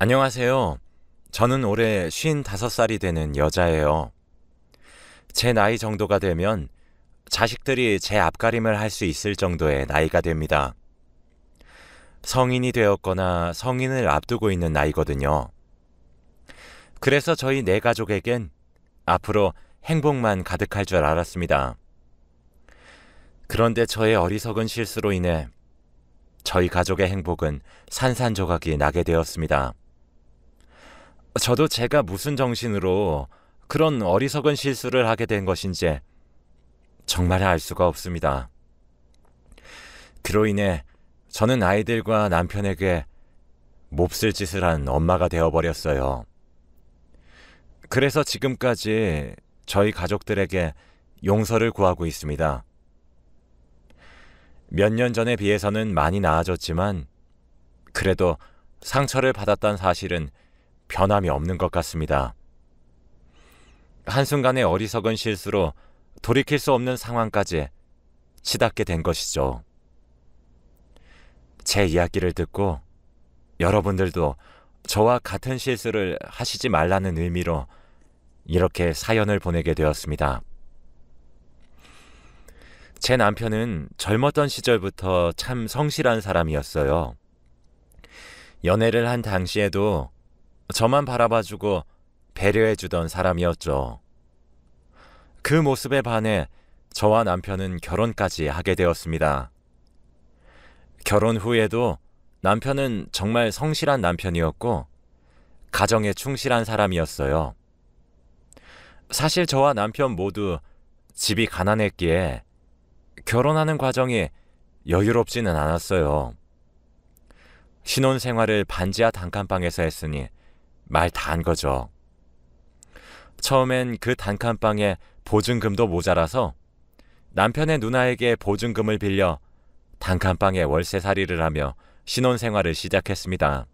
안녕하세요. 저는 올해 55살이 되는 여자예요. 제 나이 정도가 되면 자식들이 제 앞가림을 할 수 있을 정도의 나이가 됩니다. 성인이 되었거나 성인을 앞두고 있는 나이거든요. 그래서 저희 네 가족에겐 앞으로 행복만 가득할 줄 알았습니다. 그런데 저의 어리석은 실수로 인해 저희 가족의 행복은 산산조각이 나게 되었습니다. 저도 제가 무슨 정신으로 그런 어리석은 실수를 하게 된 것인지 정말 알 수가 없습니다. 그로 인해 저는 아이들과 남편에게 몹쓸 짓을 한 엄마가 되어버렸어요. 그래서 지금까지 저희 가족들에게 용서를 구하고 있습니다. 몇 년 전에 비해서는 많이 나아졌지만 그래도 상처를 받았던 사실은 변함이 없는 것 같습니다. 한순간의 어리석은 실수로 돌이킬 수 없는 상황까지 치닫게 된 것이죠. 제 이야기를 듣고 여러분들도 저와 같은 실수를 하시지 말라는 의미로 이렇게 사연을 보내게 되었습니다. 제 남편은 젊었던 시절부터 참 성실한 사람이었어요. 연애를 한 당시에도 저만 바라봐주고 배려해주던 사람이었죠. 그 모습에 반해 저와 남편은 결혼까지 하게 되었습니다. 결혼 후에도 남편은 정말 성실한 남편이었고 가정에 충실한 사람이었어요. 사실 저와 남편 모두 집이 가난했기에 결혼하는 과정이 여유롭지는 않았어요. 신혼생활을 반지하 단칸방에서 했으니 말 다 한 거죠. 처음엔 그 단칸방에 보증금도 모자라서 남편의 누나에게 보증금을 빌려 단칸방에 월세살이를 하며 신혼생활을 시작했습니다.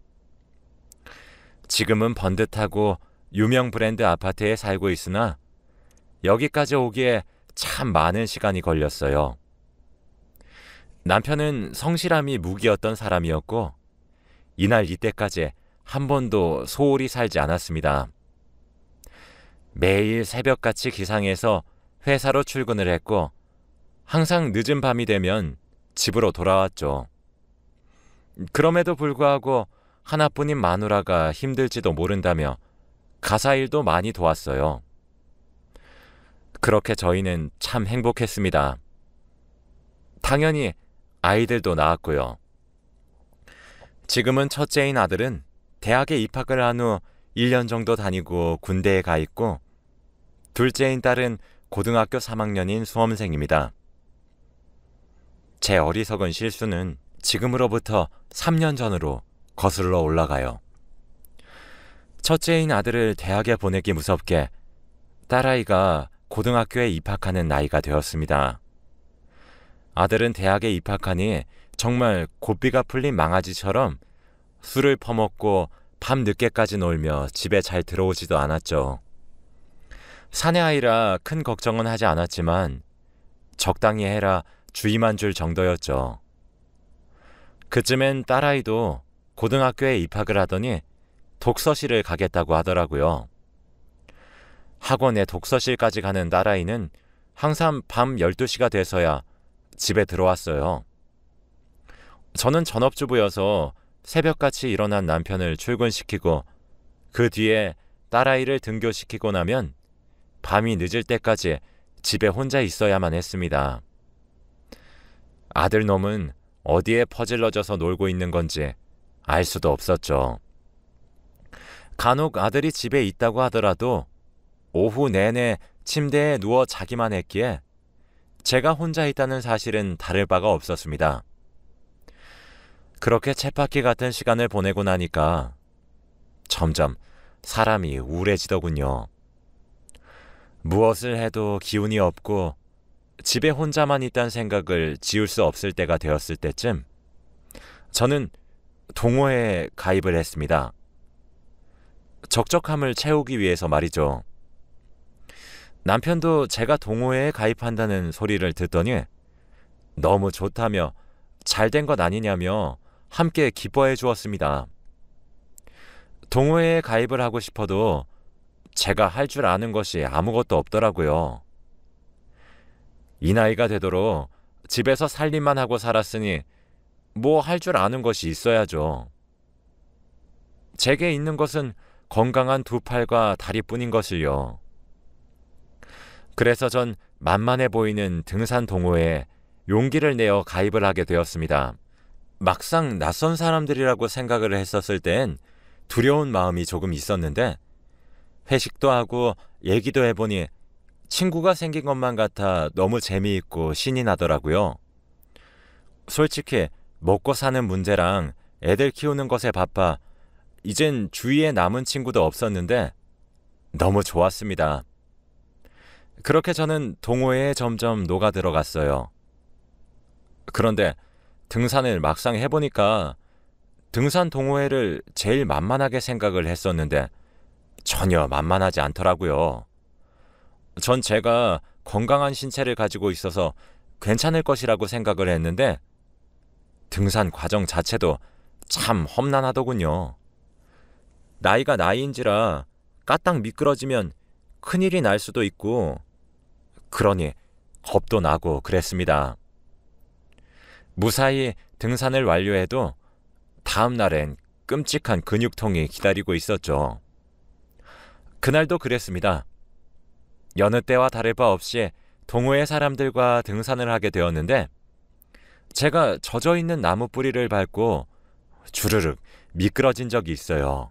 지금은 번듯하고 유명 브랜드 아파트에 살고 있으나 여기까지 오기에 참 많은 시간이 걸렸어요. 남편은 성실함이 무기였던 사람이었고 이날 이때까지 한 번도 소홀히 살지 않았습니다. 매일 새벽같이 기상해서 회사로 출근을 했고 항상 늦은 밤이 되면 집으로 돌아왔죠. 그럼에도 불구하고 하나뿐인 마누라가 힘들지도 모른다며 가사일도 많이 도왔어요. 그렇게 저희는 참 행복했습니다. 당연히 아이들도 낳았고요. 지금은 첫째인 아들은 대학에 입학을 한 후 1년 정도 다니고 군대에 가 있고 둘째인 딸은 고등학교 3학년인 수험생입니다. 제 어리석은 실수는 지금으로부터 3년 전으로 거슬러 올라가요. 첫째인 아들을 대학에 보내기 무섭게 딸아이가 고등학교에 입학하는 나이가 되었습니다. 아들은 대학에 입학하니 정말 고삐가 풀린 망아지처럼 술을 퍼먹고 밤 늦게까지 놀며 집에 잘 들어오지도 않았죠. 사내 아이라 큰 걱정은 하지 않았지만 적당히 해라 주의만 줄 정도였죠. 그쯤엔 딸아이도 고등학교에 입학을 하더니 독서실을 가겠다고 하더라고요. 학원에 독서실까지 가는 딸아이는 항상 밤 12시가 돼서야 집에 들어왔어요. 저는 전업주부여서 새벽같이 일어난 남편을 출근시키고 그 뒤에 딸아이를 등교시키고 나면 밤이 늦을 때까지 집에 혼자 있어야만 했습니다. 아들놈은 어디에 퍼질러져서 놀고 있는 건지 알 수도 없었죠. 간혹 아들이 집에 있다고 하더라도 오후 내내 침대에 누워 자기만 했기에 제가 혼자 있다는 사실은 다를 바가 없었습니다. 그렇게 쳇바퀴 같은 시간을 보내고 나니까 점점 사람이 우울해지더군요. 무엇을 해도 기운이 없고 집에 혼자만 있다는 생각을 지울 수 없을 때가 되었을 때쯤 저는 동호회에 가입을 했습니다. 적적함을 채우기 위해서 말이죠. 남편도 제가 동호회에 가입한다는 소리를 듣더니 너무 좋다며 잘된 것 아니냐며 함께 기뻐해 주었습니다. 동호회에 가입을 하고 싶어도 제가 할 줄 아는 것이 아무것도 없더라고요. 이 나이가 되도록 집에서 살림만 하고 살았으니 뭐 할 줄 아는 것이 있어야죠. 제게 있는 것은 건강한 두 팔과 다리뿐인 것을요. 그래서 전 만만해 보이는 등산 동호회에 용기를 내어 가입을 하게 되었습니다. 막상 낯선 사람들이라고 생각을 했었을 땐 두려운 마음이 조금 있었는데 회식도 하고 얘기도 해보니 친구가 생긴 것만 같아 너무 재미있고 신이 나더라고요. 솔직히 먹고 사는 문제랑 애들 키우는 것에 바빠 이젠 주위에 남은 친구도 없었는데 너무 좋았습니다. 그렇게 저는 동호회에 점점 녹아 들어갔어요. 그런데 등산을 막상 해보니까 등산 동호회를 제일 만만하게 생각을 했었는데 전혀 만만하지 않더라고요. 전 제가 건강한 신체를 가지고 있어서 괜찮을 것이라고 생각을 했는데 등산 과정 자체도 참 험난하더군요. 나이가 나이인지라 까딱 미끄러지면 큰일이 날 수도 있고 그러니 겁도 나고 그랬습니다. 무사히 등산을 완료해도 다음 날엔 끔찍한 근육통이 기다리고 있었죠. 그날도 그랬습니다. 여느 때와 다를 바 없이 동호회 사람들과 등산을 하게 되었는데 제가 젖어있는 나무 뿌리를 밟고 주르륵 미끄러진 적이 있어요.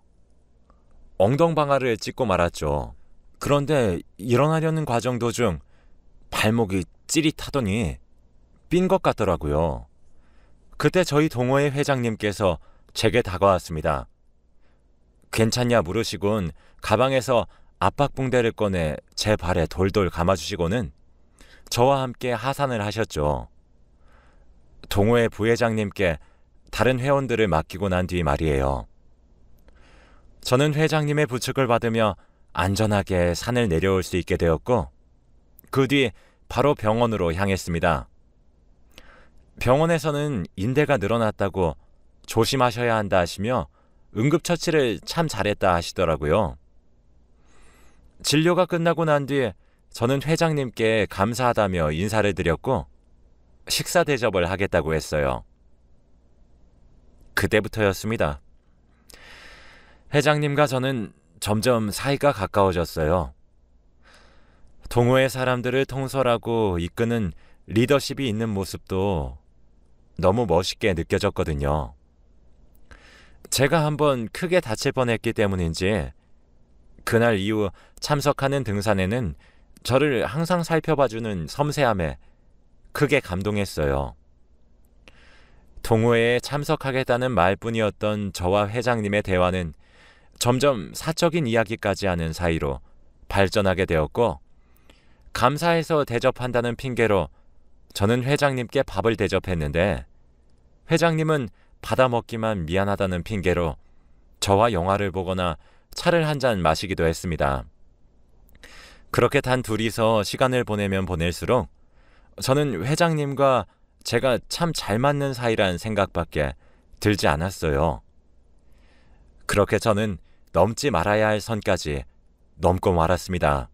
엉덩방아를 찢고 말았죠. 그런데 일어나려는 과정 도중 발목이 찌릿하더니 삔 것 같더라고요. 그때 저희 동호회 회장님께서 제게 다가왔습니다. 괜찮냐 물으시곤 가방에서 압박붕대를 꺼내 제 발에 돌돌 감아주시고는 저와 함께 하산을 하셨죠. 동호회 부회장님께 다른 회원들을 맡기고 난 뒤 말이에요. 저는 회장님의 부축을 받으며 안전하게 산을 내려올 수 있게 되었고 그 뒤 바로 병원으로 향했습니다. 병원에서는 인대가 늘어났다고 조심하셔야 한다 하시며 응급처치를 참 잘했다 하시더라고요. 진료가 끝나고 난 뒤 저는 회장님께 감사하다며 인사를 드렸고 식사 대접을 하겠다고 했어요. 그때부터였습니다. 회장님과 저는 점점 사이가 가까워졌어요. 동호회 사람들을 통솔하고 이끄는 리더십이 있는 모습도 너무 멋있게 느껴졌거든요. 제가 한번 크게 다칠 뻔했기 때문인지 그날 이후 참석하는 등산에는 저를 항상 살펴봐주는 섬세함에 크게 감동했어요. 동호회에 참석하겠다는 말뿐이었던 저와 회장님의 대화는 점점 사적인 이야기까지 하는 사이로 발전하게 되었고 감사해서 대접한다는 핑계로 저는 회장님께 밥을 대접했는데 회장님은 받아먹기만 미안하다는 핑계로 저와 영화를 보거나 차를 한 잔 마시기도 했습니다. 그렇게 단 둘이서 시간을 보내면 보낼수록 저는 회장님과 제가 참 잘 맞는 사이란 생각밖에 들지 않았어요. 그렇게 저는 넘지 말아야 할 선까지 넘고 말았습니다.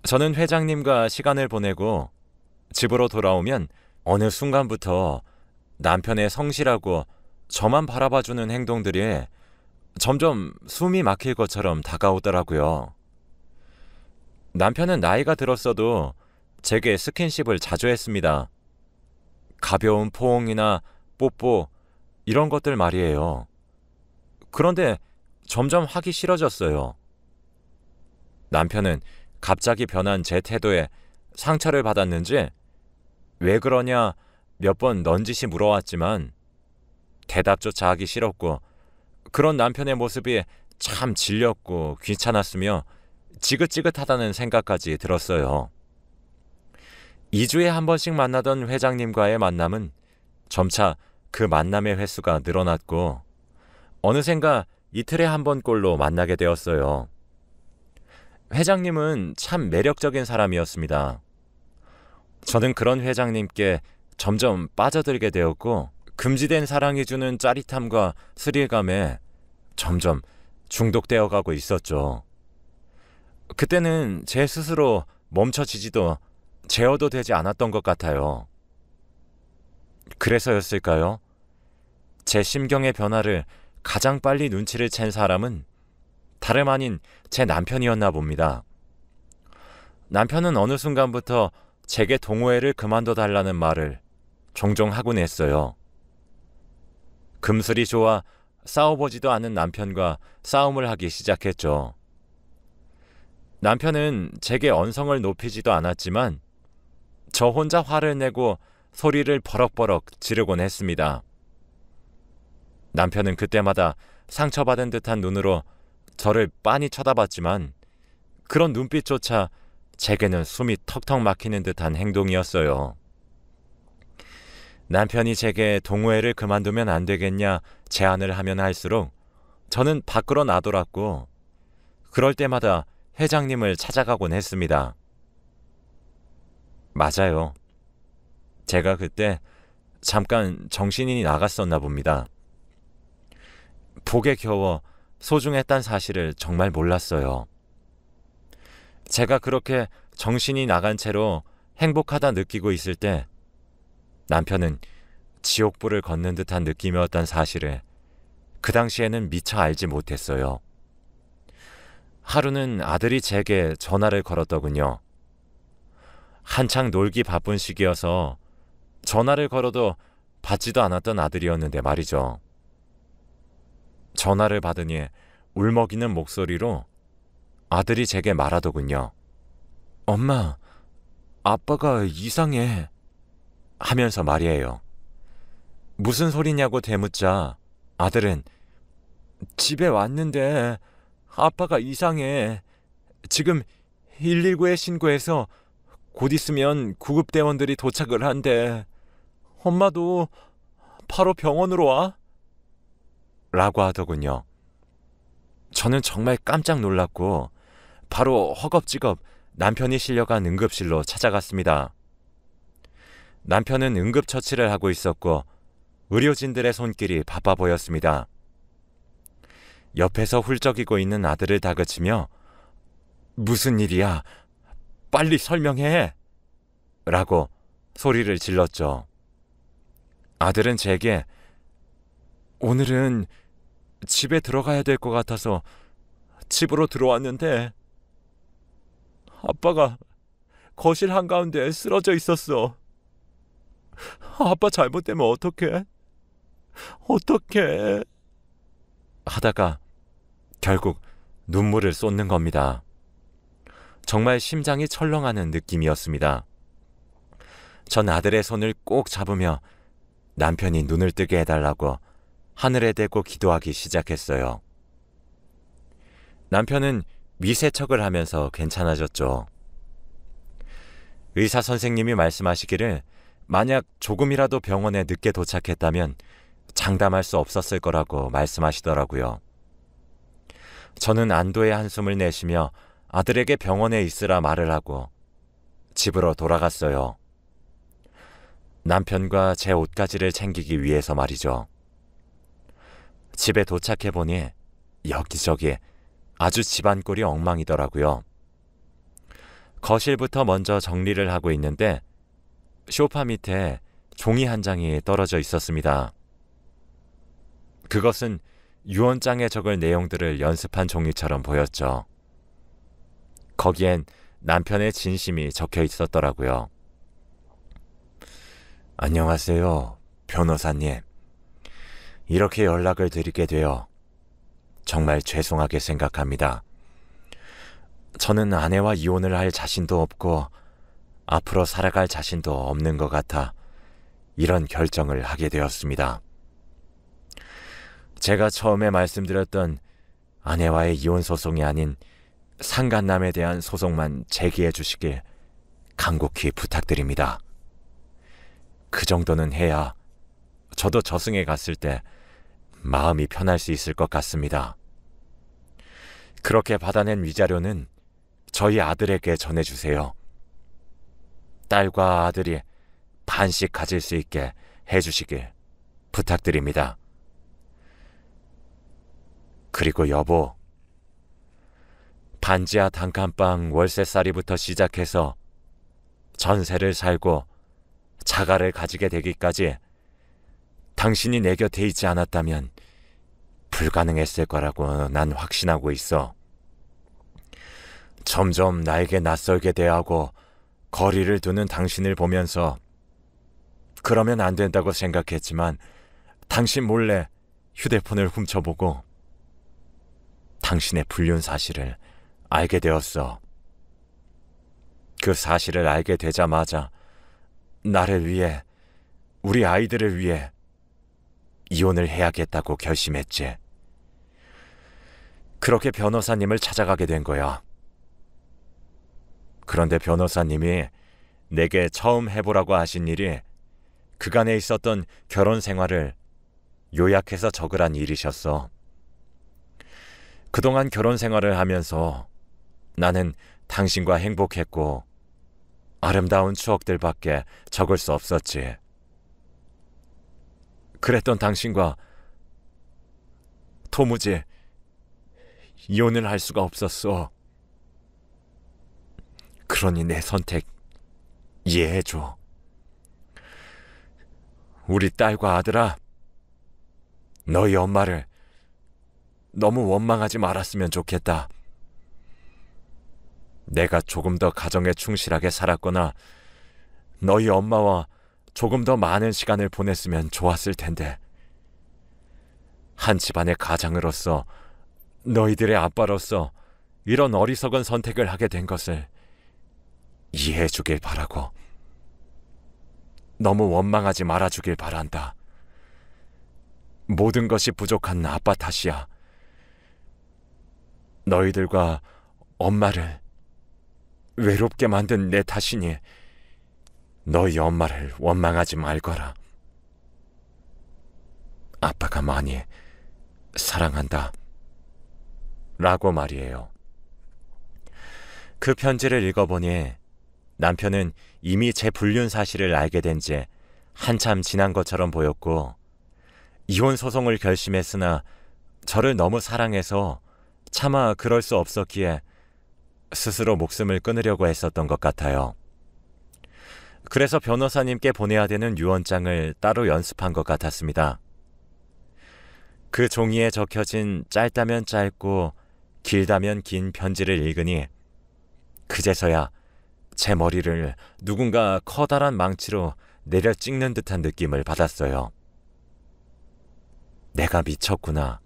저는 회장님과 시간을 보내고 집으로 돌아오면 어느 순간부터 남편의 성실하고 저만 바라봐주는 행동들이 점점 숨이 막힐 것처럼 다가오더라고요. 남편은 나이가 들었어도 제게 스킨십을 자주 했습니다. 가벼운 포옹이나 뽀뽀 이런 것들 말이에요. 그런데 점점 하기 싫어졌어요. 남편은 갑자기 변한 제 태도에 상처를 받았는지 왜 그러냐 몇 번 넌지시 물어왔지만 대답조차 하기 싫었고 그런 남편의 모습이 참 질렸고 귀찮았으며 지긋지긋하다는 생각까지 들었어요. 2주에 한 번씩 만나던 회장님과의 만남은 점차 그 만남의 횟수가 늘어났고 어느샌가 이틀에 한 번꼴로 만나게 되었어요. 회장님은 참 매력적인 사람이었습니다. 저는 그런 회장님께 점점 빠져들게 되었고 금지된 사랑이 주는 짜릿함과 스릴감에 점점 중독되어 가고 있었죠. 그때는 제 스스로 멈춰지지도 제어도 되지 않았던 것 같아요. 그래서였을까요? 제 심경의 변화를 가장 빨리 눈치를 챈 사람은 다름 아닌 제 남편이었나 봅니다. 남편은 어느 순간부터 제게 동호회를 그만둬 달라는 말을 종종 하곤 했어요. 금술이 좋아 싸워보지도 않은 남편과 싸움을 하기 시작했죠. 남편은 제게 언성을 높이지도 않았지만 저 혼자 화를 내고 소리를 버럭버럭 지르곤 했습니다. 남편은 그때마다 상처받은 듯한 눈으로 저를 빤히 쳐다봤지만 그런 눈빛조차 제게는 숨이 턱턱 막히는 듯한 행동이었어요. 남편이 제게 동호회를 그만두면 안 되겠냐 제안을 하면 할수록 저는 밖으로 나돌았고 그럴 때마다 회장님을 찾아가곤 했습니다. 맞아요. 제가 그때 잠깐 정신이 나갔었나 봅니다. 복에 겨워 소중했단 사실을 정말 몰랐어요. 제가 그렇게 정신이 나간 채로 행복하다 느끼고 있을 때 남편은 지옥불을 걷는 듯한 느낌이었단 사실을 그 당시에는 미처 알지 못했어요. 하루는 아들이 제게 전화를 걸었더군요. 한창 놀기 바쁜 시기여서 전화를 걸어도 받지도 않았던 아들이었는데 말이죠. 전화를 받으니 울먹이는 목소리로 아들이 제게 말하더군요. 엄마, 아빠가 이상해. 하면서 말이에요. 무슨 소리냐고 되묻자 아들은 집에 왔는데 아빠가 이상해. 지금 119에 신고해서 곧 있으면 구급대원들이 도착을 한대. 엄마도 바로 병원으로 와. 라고 하더군요. 저는 정말 깜짝 놀랐고 바로 허겁지겁 남편이 실려간 응급실로 찾아갔습니다. 남편은 응급처치를 하고 있었고 의료진들의 손길이 바빠 보였습니다. 옆에서 훌쩍이고 있는 아들을 다그치며 무슨 일이야? 빨리 설명해! 라고 소리를 질렀죠. 아들은 제게 오늘은 집에 들어가야 될 것 같아서 집으로 들어왔는데 아빠가 거실 한가운데 쓰러져 있었어. 아빠 잘못되면 어떡해? 어떡해? 하다가 결국 눈물을 쏟는 겁니다. 정말 심장이 철렁하는 느낌이었습니다. 전 아들의 손을 꼭 잡으며 남편이 눈을 뜨게 해달라고 하늘에 대고 기도하기 시작했어요. 남편은 미세척을 하면서 괜찮아졌죠. 의사 선생님이 말씀하시기를 만약 조금이라도 병원에 늦게 도착했다면 장담할 수 없었을 거라고 말씀하시더라고요. 저는 안도의 한숨을 내쉬며 아들에게 병원에 있으라 말을 하고 집으로 돌아갔어요. 남편과 제 옷가지를 챙기기 위해서 말이죠. 집에 도착해보니 여기저기 아주 집안꼴이 엉망이더라고요. 거실부터 먼저 정리를 하고 있는데 소파 밑에 종이 한 장이 떨어져 있었습니다. 그것은 유언장에 적을 내용들을 연습한 종이처럼 보였죠. 거기엔 남편의 진심이 적혀 있었더라고요. 안녕하세요, 변호사님. 이렇게 연락을 드리게 되어 정말 죄송하게 생각합니다. 저는 아내와 이혼을 할 자신도 없고 앞으로 살아갈 자신도 없는 것 같아 이런 결정을 하게 되었습니다. 제가 처음에 말씀드렸던 아내와의 이혼 소송이 아닌 상간남에 대한 소송만 제기해 주시길 간곡히 부탁드립니다. 그 정도는 해야 저도 저승에 갔을 때 마음이 편할 수 있을 것 같습니다. 그렇게 받아낸 위자료는 저희 아들에게 전해주세요. 딸과 아들이 반씩 가질 수 있게 해주시길 부탁드립니다. 그리고 여보, 반지하 단칸방 월세살이부터 시작해서 전세를 살고 자가를 가지게 되기까지 당신이 내 곁에 있지 않았다면 불가능했을 거라고 난 확신하고 있어. 점점 나에게 낯설게 대하고 거리를 두는 당신을 보면서 그러면 안 된다고 생각했지만 당신 몰래 휴대폰을 훔쳐보고 당신의 불륜 사실을 알게 되었어. 그 사실을 알게 되자마자 나를 위해, 우리 아이들을 위해 이혼을 해야겠다고 결심했지. 그렇게 변호사님을 찾아가게 된 거야. 그런데 변호사님이 내게 처음 해보라고 하신 일이 그간에 있었던 결혼 생활을 요약해서 적으란 일이셨어. 그동안 결혼 생활을 하면서 나는 당신과 행복했고 아름다운 추억들밖에 적을 수 없었지. 그랬던 당신과 도무지 이혼을 할 수가 없었어. 그러니 내 선택 이해해줘. 우리 딸과 아들아, 너희 엄마를 너무 원망하지 말았으면 좋겠다. 내가 조금 더 가정에 충실하게 살았거나 너희 엄마와 조금 더 많은 시간을 보냈으면 좋았을 텐데, 한 집안의 가장으로서, 너희들의 아빠로서 이런 어리석은 선택을 하게 된 것을 이해해 주길 바라고, 너무 원망하지 말아주길 바란다. 모든 것이 부족한 아빠 탓이야. 너희들과 엄마를 외롭게 만든 내 탓이니 너희 엄마를 원망하지 말거라. 아빠가 많이 사랑한다. 라고 말이에요. 그 편지를 읽어보니 남편은 이미 제 불륜 사실을 알게 된 지 한참 지난 것처럼 보였고, 이혼 소송을 결심했으나 저를 너무 사랑해서 차마 그럴 수 없었기에 스스로 목숨을 끊으려고 했었던 것 같아요. 그래서 변호사님께 보내야 되는 유언장을 따로 연습한 것 같았습니다. 그 종이에 적혀진 짧다면 짧고 길다면 긴 편지를 읽으니 그제서야 제 머리를 누군가 커다란 망치로 내려 찍는 듯한 느낌을 받았어요. 내가 미쳤구나.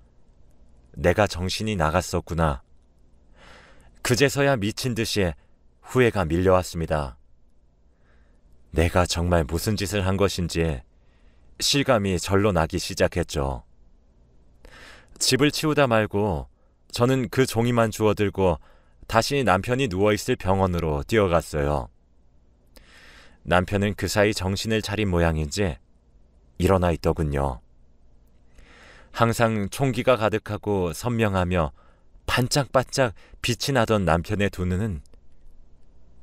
내가 정신이 나갔었구나. 그제서야 미친 듯이 후회가 밀려왔습니다. 내가 정말 무슨 짓을 한 것인지 실감이 절로 나기 시작했죠. 집을 치우다 말고 저는 그 종이만 주워들고 다시 남편이 누워있을 병원으로 뛰어갔어요. 남편은 그 사이 정신을 차린 모양인지 일어나 있더군요. 항상 총기가 가득하고 선명하며 반짝반짝 빛이 나던 남편의 두 눈은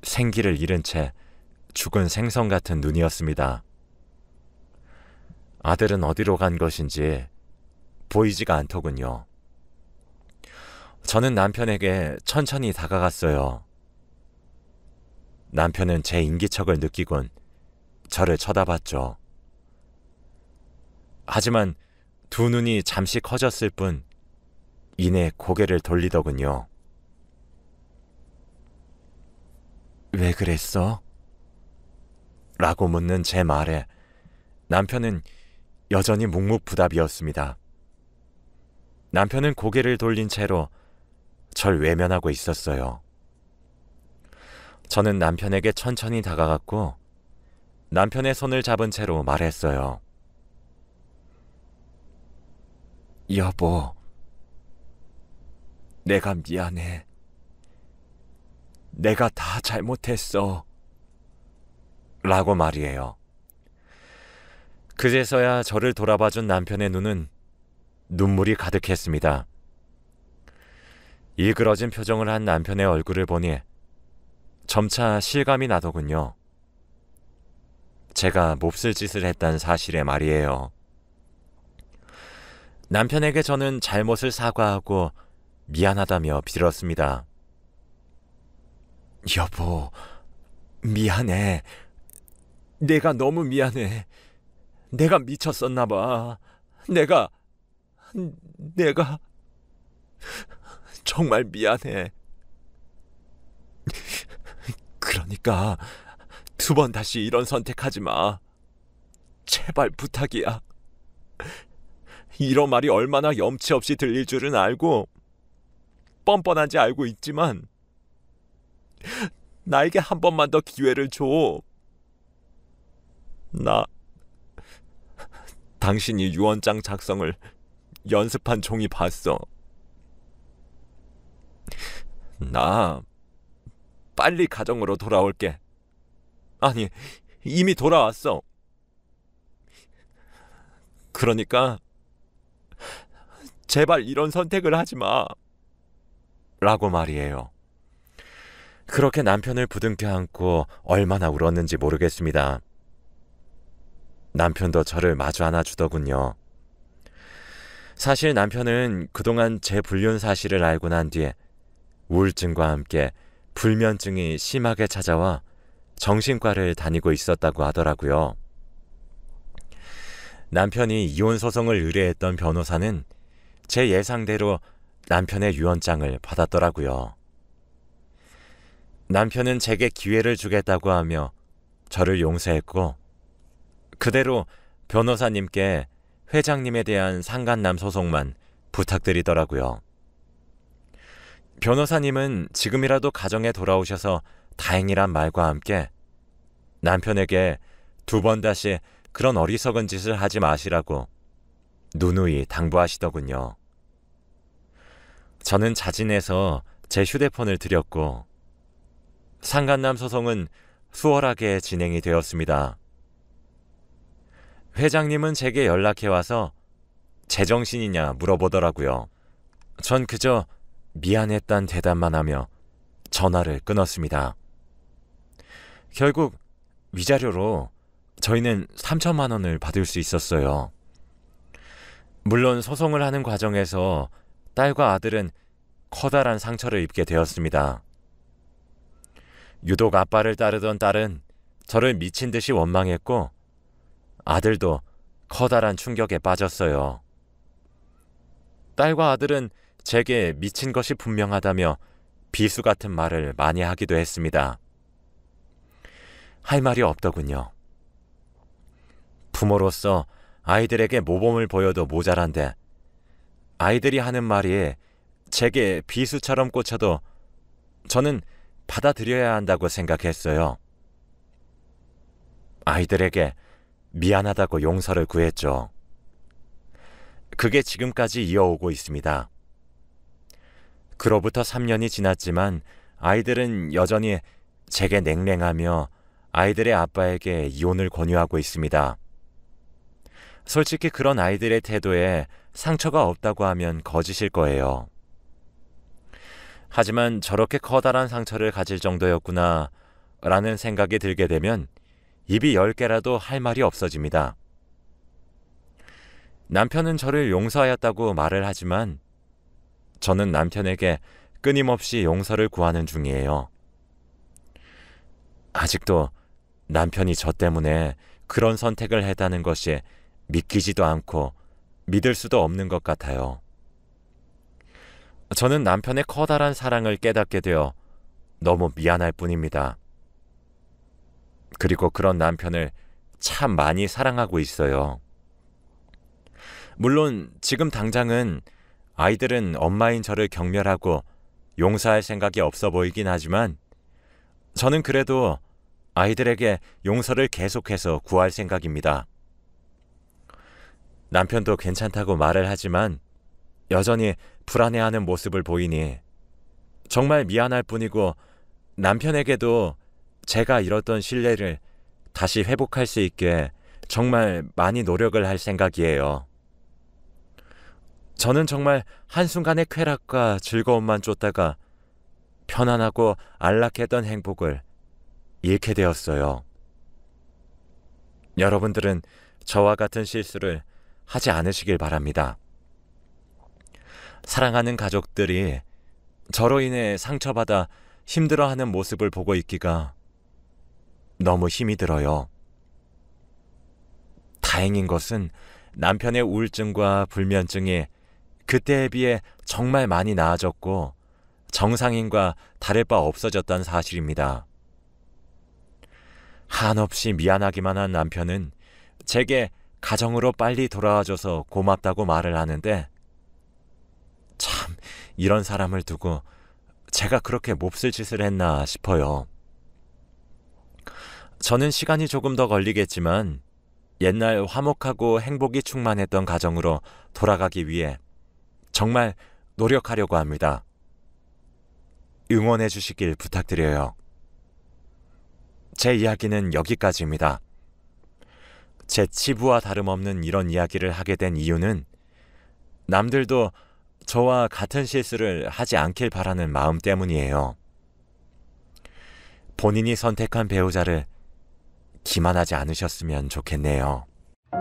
생기를 잃은 채 죽은 생선 같은 눈이었습니다. 아들은 어디로 간 것인지 보이지가 않더군요. 저는 남편에게 천천히 다가갔어요. 남편은 제 인기척을 느끼곤 저를 쳐다봤죠. 하지만 두 눈이 잠시 커졌을 뿐 이내 고개를 돌리더군요. 왜 그랬어? 라고 묻는 제 말에 남편은 여전히 묵묵부답이었습니다. 남편은 고개를 돌린 채로 절 외면하고 있었어요. 저는 남편에게 천천히 다가갔고 남편의 손을 잡은 채로 말했어요. 여보, 내가 미안해. 내가 다 잘못했어. 라고 말이에요. 그제서야 저를 돌아봐준 남편의 눈은 눈물이 가득했습니다. 일그러진 표정을 한 남편의 얼굴을 보니 점차 실감이 나더군요. 제가 몹쓸 짓을 했다는 사실에 말이에요. 남편에게 저는 잘못을 사과하고 미안하다며 빌었습니다. 여보, 미안해. 내가 너무 미안해. 내가 미쳤었나 봐. 내가 정말 미안해. 그러니까 2번 다시 이런 선택하지 마. 제발 부탁이야. 이런 말이 얼마나 염치 없이 들릴 줄은 알고 뻔뻔한지 알고 있지만 나에게 한 번만 더 기회를 줘. 나 당신이 유언장 작성을 연습한 종이 봤어. 나 빨리 가정으로 돌아올게. 아니, 이미 돌아왔어. 그러니까 제발 이런 선택을 하지 마. 라고 말이에요. 그렇게 남편을 부둥켜 안고 얼마나 울었는지 모르겠습니다. 남편도 저를 마주 안아주더군요. 사실 남편은 그동안 제 불륜 사실을 알고 난 뒤에 우울증과 함께 불면증이 심하게 찾아와 정신과를 다니고 있었다고 하더라고요. 남편이 이혼 소송을 의뢰했던 변호사는 제 예상대로 남편의 유언장을 받았더라고요. 남편은 제게 기회를 주겠다고 하며 저를 용서했고 그대로 변호사님께 회장님에 대한 상간남 소송만 부탁드리더라고요. 변호사님은 지금이라도 가정에 돌아오셔서 다행이란 말과 함께 남편에게 2번 다시 그런 어리석은 짓을 하지 마시라고 누누이 당부하시더군요. 저는 자진해서 제 휴대폰을 드렸고 상간남 소송은 수월하게 진행이 되었습니다. 회장님은 제게 연락해와서 제정신이냐 물어보더라고요. 전 그저 미안했단 대답만 하며 전화를 끊었습니다. 결국 위자료로 저희는 3천만 원을 받을 수 있었어요. 물론 소송을 하는 과정에서 딸과 아들은 커다란 상처를 입게 되었습니다. 유독 아빠를 따르던 딸은 저를 미친 듯이 원망했고 아들도 커다란 충격에 빠졌어요. 딸과 아들은 제게 미친 것이 분명하다며 비수 같은 말을 많이 하기도 했습니다. 할 말이 없더군요. 부모로서 아이들에게 모범을 보여도 모자란데 아이들이 하는 말이 제게 비수처럼 꽂혀도 저는 받아들여야 한다고 생각했어요. 아이들에게 미안하다고 용서를 구했죠. 그게 지금까지 이어오고 있습니다. 그로부터 3년이 지났지만 아이들은 여전히 제게 냉랭하며 아이들의 아빠에게 이혼을 권유하고 있습니다. 솔직히 그런 아이들의 태도에 상처가 없다고 하면 거짓일 거예요. 하지만 저렇게 커다란 상처를 가질 정도였구나 라는 생각이 들게 되면 입이 10개라도 할 말이 없어집니다. 남편은 저를 용서하였다고 말을 하지만 저는 남편에게 끊임없이 용서를 구하는 중이에요. 아직도 남편이 저 때문에 그런 선택을 했다는 것이 믿기지도 않고 믿을 수도 없는 것 같아요. 저는 남편의 커다란 사랑을 깨닫게 되어 너무 미안할 뿐입니다. 그리고 그런 남편을 참 많이 사랑하고 있어요. 물론 지금 당장은 아이들은 엄마인 저를 경멸하고 용서할 생각이 없어 보이긴 하지만 저는 그래도 아이들에게 용서를 계속해서 구할 생각입니다. 남편도 괜찮다고 말을 하지만 여전히 불안해하는 모습을 보이니 정말 미안할 뿐이고 남편에게도 제가 잃었던 신뢰를 다시 회복할 수 있게 정말 많이 노력을 할 생각이에요. 저는 정말 한순간의 쾌락과 즐거움만 쫓다가 편안하고 안락했던 행복을 잃게 되었어요. 여러분들은 저와 같은 실수를 하지 않으시길 바랍니다. 사랑하는 가족들이 저로 인해 상처받아 힘들어하는 모습을 보고 있기가 너무 힘이 들어요. 다행인 것은 남편의 우울증과 불면증이 그때에 비해 정말 많이 나아졌고 정상인과 다를 바 없어졌다는 사실입니다. 한없이 미안하기만 한 남편은 제게 가정으로 빨리 돌아와줘서 고맙다고 말을 하는데, 참 이런 사람을 두고 제가 그렇게 몹쓸 짓을 했나 싶어요. 저는 시간이 조금 더 걸리겠지만 옛날 화목하고 행복이 충만했던 가정으로 돌아가기 위해 정말 노력하려고 합니다. 응원해 주시길 부탁드려요. 제 이야기는 여기까지입니다. 제 치부와 다름없는 이런 이야기를 하게 된 이유는 남들도 저와 같은 실수를 하지 않길 바라는 마음 때문이에요. 본인이 선택한 배우자를 기만하지 않으셨으면 좋겠네요.